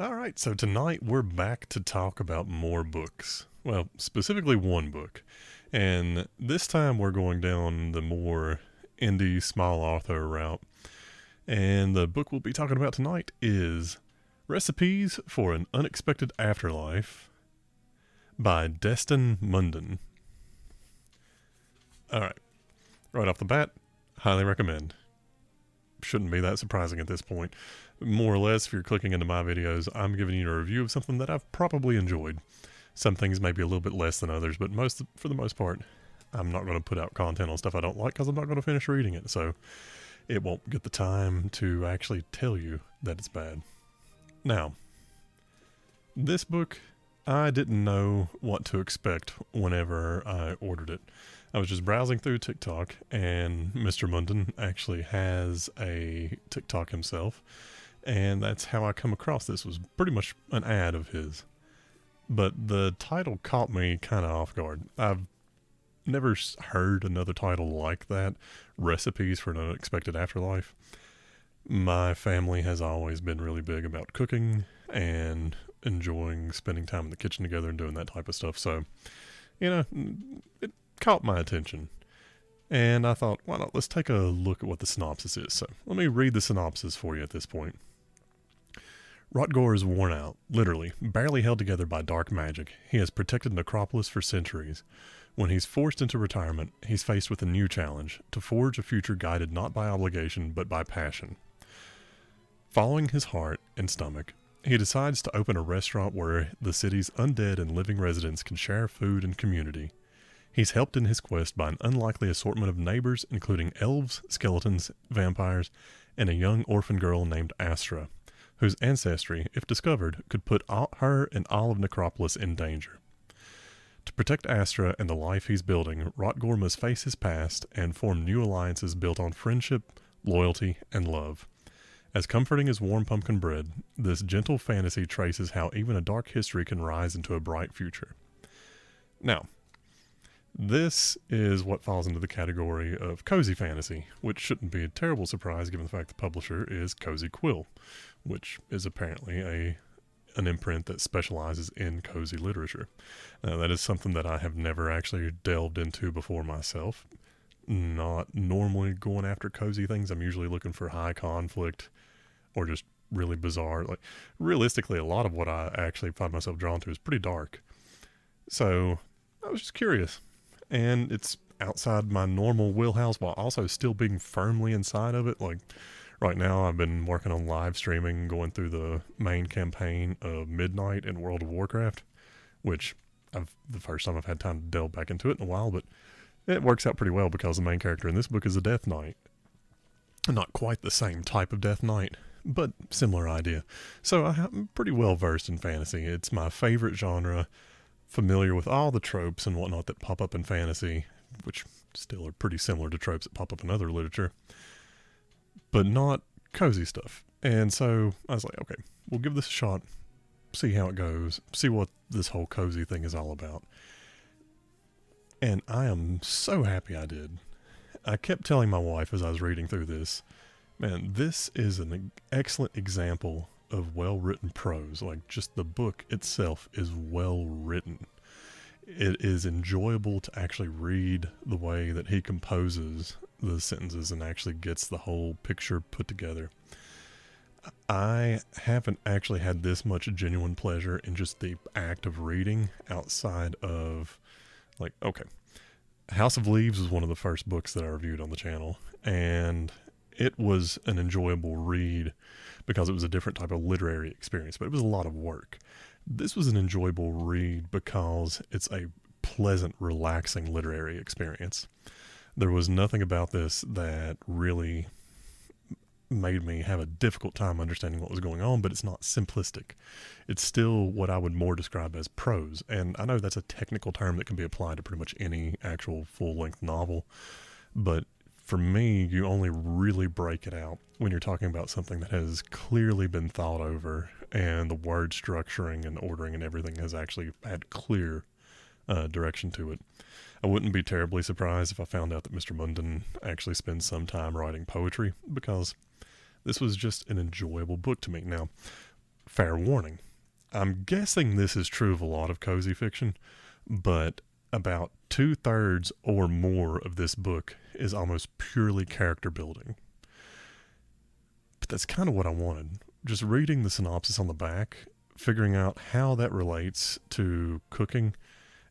All right, so tonight we're back to talk about more books. Well, specifically one book. And this time we're going down the more indie small author route. And the book we'll be talking about tonight is Recipes for an Unexpected Afterlife by Deston Mundon. All right, right off the bat, highly recommend. Shouldn't be that surprising at this point. More or less, if you're clicking into my videos, I'm giving you a review of something that I've probably enjoyed. Some things may be a little bit less than others, but for the most part, I'm not going to put out content on stuff I don't like because I'm not going to finish reading it, so it won't get the time to actually tell you that it's bad. Now, this book, I didn't know what to expect whenever I ordered it. I was just browsing through TikTok, and Mr. Munden actually has a TikTok himself, and that's how I come across this. Was pretty much an ad of his. But the title caught me kind of off guard. I've never heard another title like that, Recipes for an Unexpected Afterlife. My family has always been really big about cooking and enjoying spending time in the kitchen together and doing that type of stuff. So, it caught my attention. And I thought, why not? Let's take a look at what the synopsis is. So, let me read the synopsis for you at this point. Rotgor is worn out, literally, barely held together by dark magic. He has protected Necropolis for centuries. When he's forced into retirement, he's faced with a new challenge, to forge a future guided not by obligation, but by passion. Following his heart and stomach, he decides to open a restaurant where the city's undead and living residents can share food and community. He's helped in his quest by an unlikely assortment of neighbors, including elves, skeletons, vampires, and a young orphan girl named Astra, whose ancestry, if discovered, could put her and all of Necropolis in danger. To protect Astra and the life he's building, Rotgor must face his past and form new alliances built on friendship, loyalty, and love. As comforting as warm pumpkin bread, this gentle fantasy traces how even a dark history can rise into a bright future. Now, this is what falls into the category of cozy fantasy, which shouldn't be a terrible surprise given the fact the publisher is Cozy Quill, which is apparently an imprint that specializes in cozy literature. That is something that I have never actually delved into before myself. Not normally going after cozy things. I'm usually looking for high conflict or just really bizarre. Like, realistically, a lot of what I actually find myself drawn to is pretty dark. So I was just curious. And it's outside my normal wheelhouse while also still being firmly inside of it. Like, right now I've been working on live streaming, going through the main campaign of Midnight in World of Warcraft, which the first time I've had time to delve back into it in a while, but it works out pretty well because the main character in this book is a Death Knight. Not quite the same type of Death Knight, but similar idea. So I'm pretty well versed in fantasy. It's my favorite genre, familiar with all the tropes and whatnot that pop up in fantasy, which still are pretty similar to tropes that pop up in other literature, but not cozy stuff. And so I was like, okay, we'll give this a shot, see how it goes, see what this whole cozy thing is all about. And I am so happy I did. I kept telling my wife as I was reading through this, man, this is an excellent example of well-written prose. Like, just the book itself is well written. It is enjoyable to actually read the way that he composes the sentences and actually gets the whole picture put together. I haven't actually had this much genuine pleasure in just the act of reading outside of, like, okay, House of Leaves was one of the first books that I reviewed on the channel, and it was an enjoyable read because it was a different type of literary experience, but it was a lot of work. This was an enjoyable read because it's a pleasant, relaxing literary experience. There was nothing about this that really made me have a difficult time understanding what was going on, but it's not simplistic. It's still what I would more describe as prose, and I know that's a technical term that can be applied to pretty much any actual full-length novel, but for me, you only really break it out when you're talking about something that has clearly been thought over, and the word structuring and ordering and everything has actually had clear direction to it. I wouldn't be terribly surprised if I found out that Mr. Munden actually spends some time writing poetry, because this was just an enjoyable book to me. Now, fair warning. I'm guessing this is true of a lot of cozy fiction, but about 2/3 or more of this book is almost purely character building. But that's kind of what I wanted. Just reading the synopsis on the back, figuring out how that relates to cooking,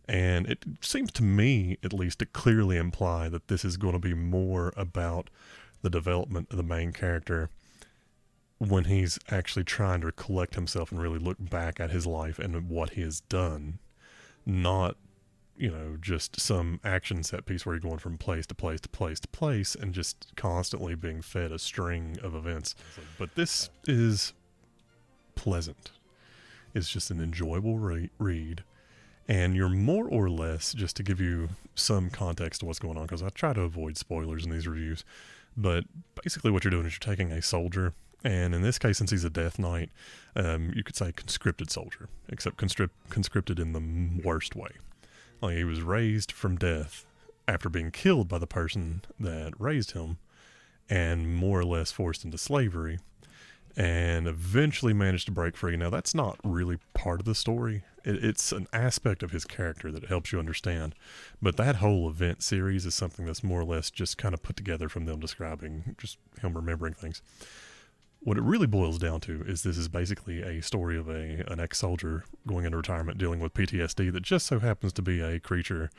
and it seems to me, at least, to clearly imply that this is going to be more about the development of the main character when he's actually trying to collect himself and really look back at his life and what he has done, not, just some action set piece where you're going from place to place to place to place and just constantly being fed a string of events. But this is pleasant. It's just an enjoyable read. And you're more or less, just to give you some context to what's going on, because I try to avoid spoilers in these reviews, but basically what you're doing is you're taking a soldier, and in this case, since he's a death knight, you could say conscripted soldier, except conscripted in the worst way. Like, he was raised from death after being killed by the person that raised him, and more or less forced into slavery, and eventually managed to break free. Now, that's not really part of the story. It's an aspect of his character that it helps you understand. But that whole event series is something that's more or less just kind of put together from them describing, just him remembering things. What it really boils down to is this is basically a story of an ex-soldier going into retirement dealing with PTSD that just so happens to be a creature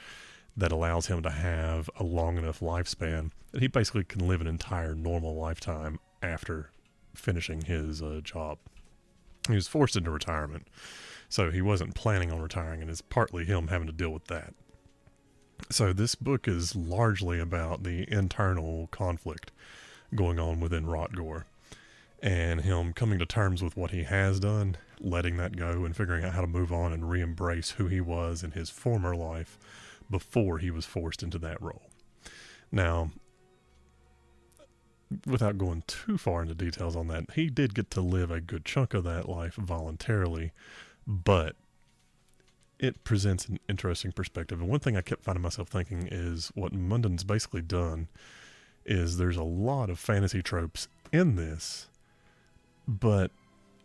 that allows him to have a long enough lifespan that he basically can live an entire normal lifetime after finishing his job. He was forced into retirement, so he wasn't planning on retiring, and it's partly him having to deal with that. So this book is largely about the internal conflict going on within Rotgore, and him coming to terms with what he has done, letting that go, and figuring out how to move on and re-embrace who he was in his former life before he was forced into that role. Now, without going too far into details on that, he did get to live a good chunk of that life voluntarily, but it presents an interesting perspective. And one thing I kept finding myself thinking is what Munden's basically done is there's a lot of fantasy tropes in this, but,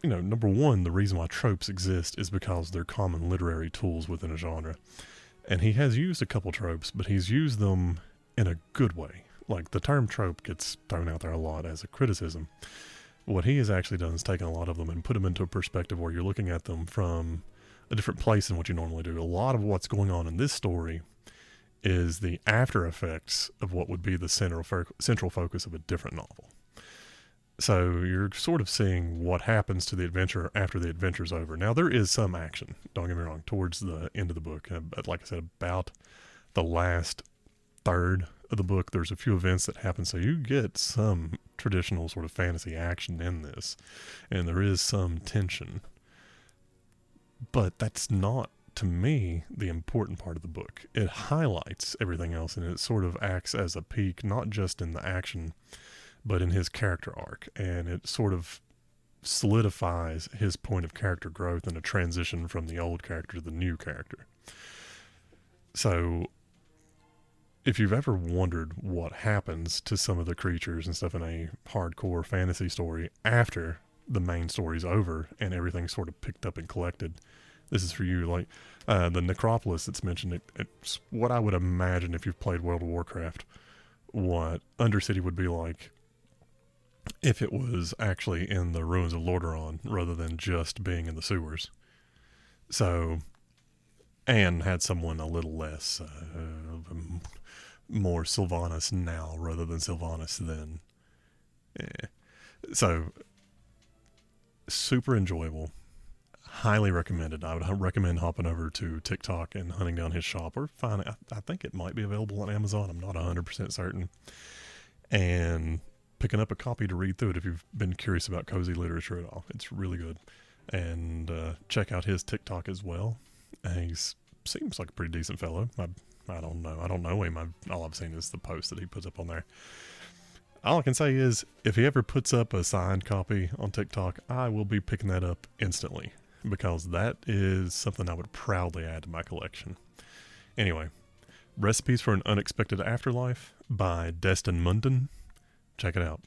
number one, the reason why tropes exist is because they're common literary tools within a genre. And he has used a couple tropes, but he's used them in a good way. Like, the term trope gets thrown out there a lot as a criticism. What he has actually done is taken a lot of them and put them into a perspective where you're looking at them from a different place than what you normally do. A lot of what's going on in this story is the after effects of what would be the central focus of a different novel. So you're sort of seeing what happens to the adventure after the adventure's over. Now, there is some action, don't get me wrong, towards the end of the book. But like I said, about the last third of the book, there's a few events that happen, so you get some traditional sort of fantasy action in this, and there is some tension. But that's not, to me, the important part of the book. It highlights everything else, and it sort of acts as a peak, not just in the action, but in his character arc, and it sort of solidifies his point of character growth and a transition from the old character to the new character. So, if you've ever wondered what happens to some of the creatures and stuff in a hardcore fantasy story after the main story's over and everything's sort of picked up and collected, this is for you. Like, the necropolis that's mentioned, it's what I would imagine if you've played World of Warcraft, what Undercity would be like if it was actually in the ruins of Lordaeron rather than just being in the sewers. So, and had someone a little less, more Sylvanas now rather than Sylvanas then. Yeah. So, super enjoyable. Highly recommended. I would recommend hopping over to TikTok and hunting down his shop, or finding, I think it might be available on Amazon. I'm not 100% certain. And picking up a copy to read through it if you've been curious about cozy literature at all. It's really good. And check out his TikTok as well. He seems like a pretty decent fellow. I don't know him. All I've seen is the post that he puts up on there. All I can say is, if he ever puts up a signed copy on TikTok, I will be picking that up instantly, because that is something I would proudly add to my collection. Anyway, Recipes for an Unexpected Afterlife by Deston Mundon. Check it out.